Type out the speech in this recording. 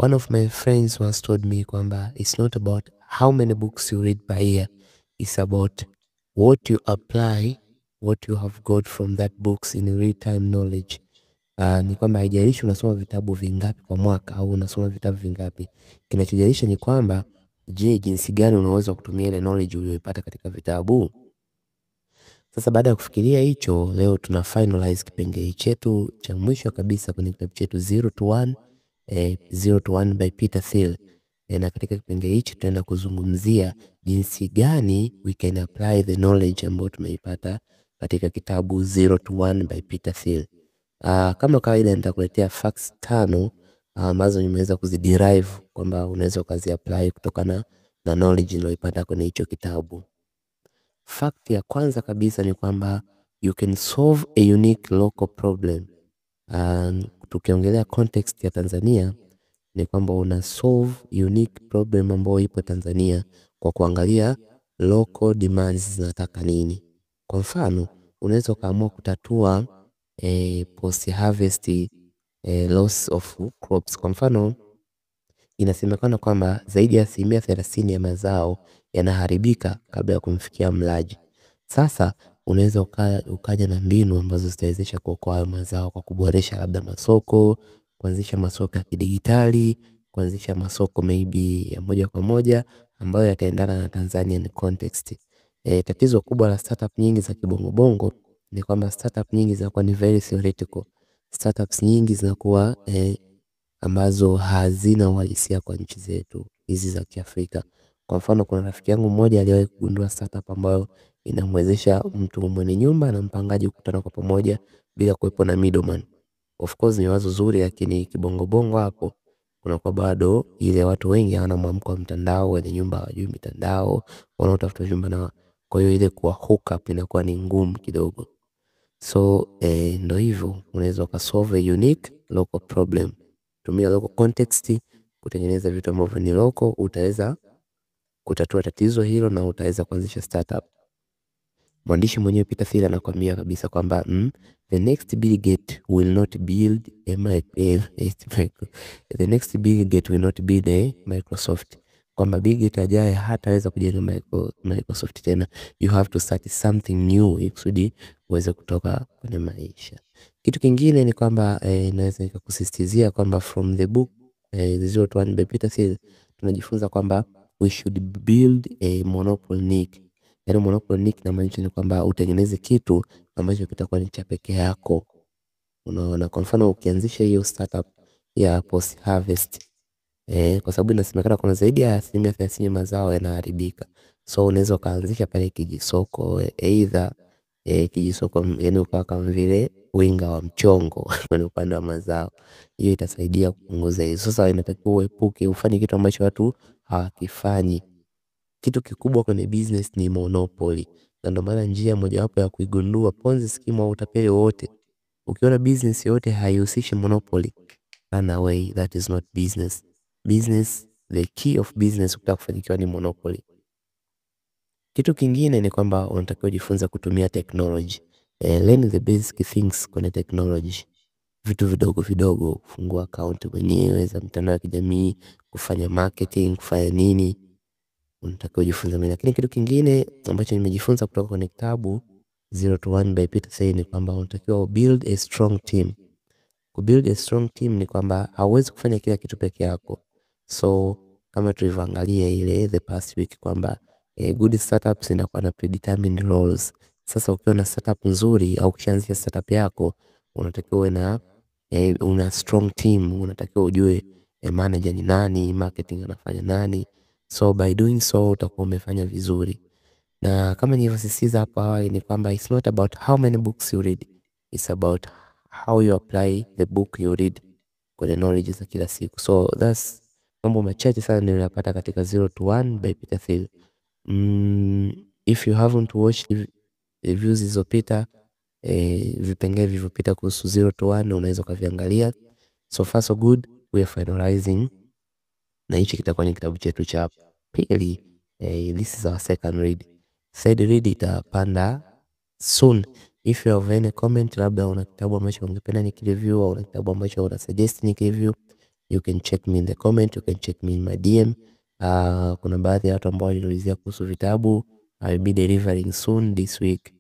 One of my friends once told me kwamba it's not about how many books you read per year, it's about what you apply, what you have got from that books in real time knowledge. Ni kwamba haijalishi unasoma vitabu vingapi kwa mwaka au unasoma vitabu vingapi. Kinachojalisha ni kwamba je, jinsi gani unaweza kutumia ile knowledge uliyoipata katika vitabu. Sasa baada ya kufikiria hicho, leo tuna finalize kipengele chetu cha mwisho kabisa kwenye kitabu chetu 0 to 1, 0 to 1 by Peter Thiel. Na katika kipengele hichi tutaenda kuzungumzia jinsi gani we can apply the knowledge ambayo tumeipata katika kitabu 0 to 1 by Peter Thiel. Kama kawaida nitakuletea facts 5 ambazo nimeweza kuziderive kwamba unaweza ukazi apply kutokana na knowledge uliyoipata kwenye hicho kitabu. Fact ya kwanza kabisa ni kwamba you can solve a unique local problem. Tukiongelea context ya Tanzania ni kwamba una solve unique problem ambayo ipo Tanzania kwa kuangalia local demands zinataka nini. Kwa mfano, unaweza kaamua kutatua post harvest loss of crops. Kwa mfano, inasemekana kwamba zaidi ya 30% ya mazao yanaharibika kabla ya kumfikia mlaji. Sasa unaweza ukaja na mbinu ambazo zitawezesha kuokoa mazao kwa kuboresha labda masoko, kuanzisha masoko ya kidigitali, kuanzisha masoko maybe ya moja kwa moja ambayo yataendana na Tanzanian context. Tatizo kubwa la startup nyingi za kibongo bongo ni kwamba startup nyingi zinakuwa ni very theoretical. Startups nyingi zinakuwa ambazo hazina uhalisia kwa nchi zetu hizi za Kiafrika. Kwa mfano, kuna rafiki yangu mmoja aliwahi kugundua startup ambayo inamwezesha mtu mwenye nyumba na mpangaji kukutana kwa pamoja bila kuwepo na middleman. Of course ni wazo zuri, lakini kibongo bongo hapo kuna kwa bado ile watu wengi hawana mwamko wa mtandao, wenye nyumba hawajui mitandao, wanaotafuta nyumba na kwa hiyo ile kuwa hook up inakuwa ni ngumu kidogo. So ndo hivyo unaweza ukasolve a unique local problem. Tumia local context kutengeneza vitu ambavyo ni local, utaweza kutatua tatizo hilo na utaweza kuanzisha startup. Mwandishi mwenyewe Peter Thiel anakuambia kabisa kwamba the next Bill Gates will not build a Microsoft. Kwamba Bill Gates ajaye hataweza kujenga Microsoft tena. You have to start something new ikusudi uweze kutoka kwenye maisha. Kitu kingine ni kwamba naweza nikakusisitizia kwamba from the book 0 to 1 by Peter Thiel tunajifunza kwamba we should build a monopoly niche. Yaani monopoly niche inamaanisha ni kwamba utengeneze kitu ambacho kitakuwa ni cha pekee yako. Unaona, kwa mfano ukianzisha hiyo startup ya post harvest kwa sababu inasemekana kuna zaidi ya 30% mazao yanaharibika. So unaweza kaanzisha pale kijisoko, either kijisoko yani ukawa kama vile winga wa mchongo kwenye upande wa mazao. Hiyo itasaidia kupunguza hizo. Sasa inatakiwa uepuke ufanye kitu ambacho watu hawakifanyi. Kitu kikubwa kwenye business ni monopoly. Na ndio maana njia mojawapo ya kuigundua Ponzi scheme au utapeli wote, ukiona business yote haihusishi monopoly, run away, that is not business. Business, the key of business ukitaka kufanikiwa ni monopoly. Kitu kingine ni kwamba unatakiwa jifunza kutumia technology. Learn the basic things kwenye technology. Vitu vidogo vidogo, kufungua account mwenyewe za mitandao ya kijamii, kufanya marketing, kufanya nini, unatakiwa jifunza mimi. Lakini kitu kingine ambacho nimejifunza kutoka kwenye kitabu 0 to 1 by Peter Thiel ni kwamba unatakiwa build a strong team. Kubuild a strong team ni kwamba hauwezi kufanya kila kitu peke yako. So kama tulivyoangalia ile the past week kwamba good startups inakuwa na predetermined roles. Sasa ukiwa na startup nzuri au ukishaanzisha startup yako, unatakiwa uwe na una strong team. Unatakiwa ujue manager ni nani, marketing anafanya nani. So by doing so utakuwa umefanya vizuri. Na kama nilivyosisitiza hapo awali ni kwamba it's not about how many books you read, it's about how you apply the book you read kwenye knowledge za kila siku. So that's mambo machache sana niliyopata katika 0 to 1 by Peter Thiel. If you haven't watched reviews zilizopita, vipengele vilivyopita kuhusu 0 to 1 unaweza kuviangalia. So far so good, we are finalizing na hichi kitakuwa ni kitabu chetu cha pili. This is our second read. Third read itapanda soon. If you have any comment, labda una kitabu ambacho ungependa nikireview au una kitabu ambacho una suggest nikireview, You can check me in the comment, you can check me in my DM. Kuna baadhi ya watu ambao waliulizia kuhusu vitabu. I'll be delivering soon this week.